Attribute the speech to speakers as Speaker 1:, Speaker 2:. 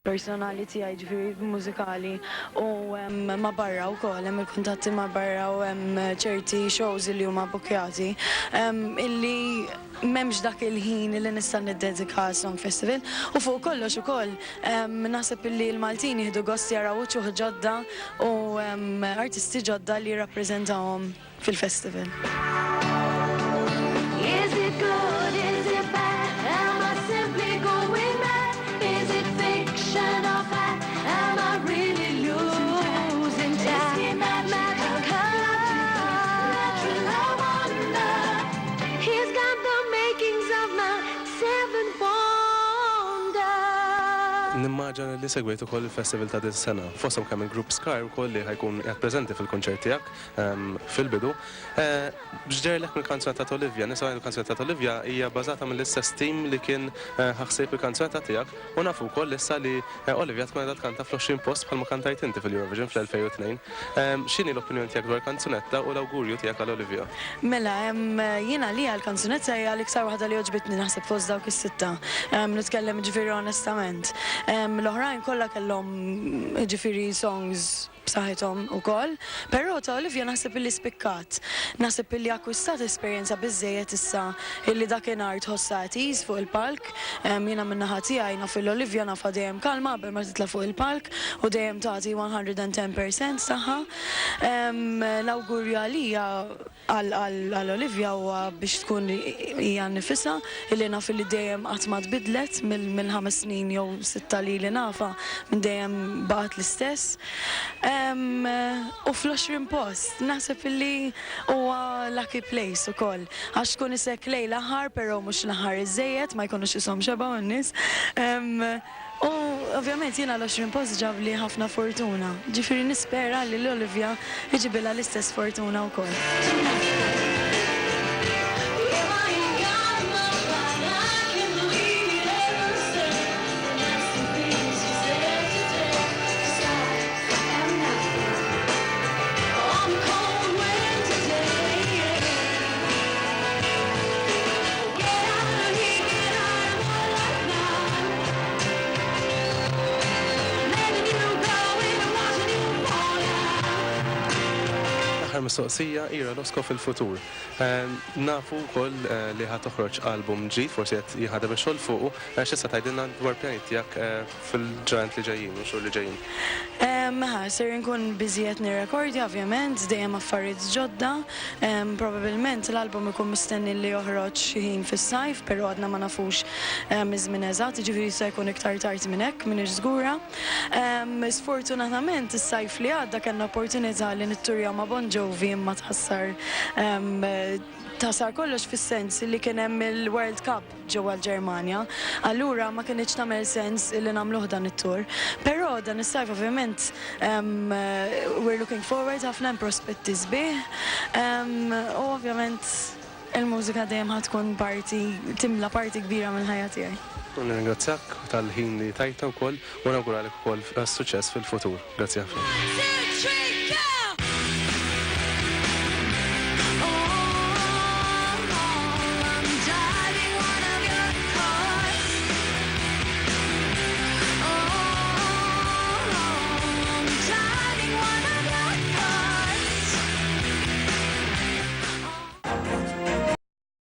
Speaker 1: personali tiegħi ġifieri mużikali u ma' barra wkoll hemm il-kuntatti ma' barra u hemm ċerti shows li huma bookjati illi m'hemmx dak il-ħin li nista' niddedika Song Festival u fuq kollox ukoll naħseb illi l-Maltin jieħdu gost jaraw wuċuħ ġodda u artisti ġodda li jirrappreżentawhom fil-festival.
Speaker 2: Nimmaġan li segwejt ukoll il-festival ta' din sena. Fosthom kemm il-grupp Scar ukoll li ħajkun qed preżenti fil-kunċert tiegħek fil-bidu. B'ġġerlek mill-kanzunetta ta' Olivia, nisma' il-kanzunetta ta' Olivia hija bbażata mill-istess tim li kien ħassib il-kanzunetta tiegħek u nafu wkoll issa li Olivia tkun qiegħda tkanta fl-20 post bħalma kantajt inti fil-Eurovision fl-2002. X'inhi l-opinjoni tiegħek dwar kanzunetta u l-awgurju tiegħek għal Olivia?
Speaker 1: Mela, jiena li għall-kanzunetta hija l-iktar waħda li oġbitni naħseb fost dawk is-sitta. Nitkellem ġifieri onestament. L-oħrajn kollha kellhom ġifieri songs b'saħħithom ukoll, però ta' Olivia naħseb illi spikkat. Naħseb illi akkwistat esperjenza biżżejjed issa illi dakinhar tħossha qed fuq il-palk. Jiena min-naħa tiegħi naf il-Olivia nafha dejjem kalma qabel ma titla' fuq il-palk u dejjem tagħti 110% tagħha. L-awgurju għalija għall-Olivia huwa biex tkun hija nnifisha illi naf illi dejjem qatt ma tbidlet mill-5 snin jew 6 li nafa minn dejjem baqgħet l-istess. U fl-20 post, naħseb illi huwa lucky place ukoll. Għax tkun isek lej l-aħħar, però mhux l-aħħar iżejjed, ma jkunux ishom xebgħu n-nies. U ovvjament jiena l-20 post ġab li ħafna fortuna. Ġifieri nispera li l-Olivia iġibilha l-istess fortuna wkoll.
Speaker 2: Mistoqsija Ira Losko fil-futur. Nafu wkoll li ħad toħroġ album ġdid, forsi qed jieħadem ix-xogħol fuqu, x'issa tgħidilna dwar pjanit tiegħek fil-ġranet li ġejjin u xhur li ġejjin.
Speaker 1: Ser nkun biżiet nirrekordja ovvjament, dejjem affarijiet ġodda. Probabbilment l-album ikun mistenni li joħroġ xi ħin fis-sajf, però għadna ma nafux iż-żmien eżatt, jiġifieri se jkun iktar tard minn hekk m'iniex żgura. Sfortunatament is-sajf li għadda kellna opportunità li nitturjaw ma' Bon Jovi imma tħassar kollox fis-sens li kien hemm il-World Cup ġewwa l-Ġermanja, allura ma kienx tagħmel sens li nagħmluh dan it-tour. Però dan is-sajf ovvjament we're looking forward ħafna hemm prospetti sbieħ u ovvjament il-mużika dejjem ħadd tkun timla parti kbira mill-ħajja tiegħi.
Speaker 2: Nirringrazzjak tal-ħin li tajta wkoll u nawguralek ukoll suċċess fil-futur. Grazzi ħafna.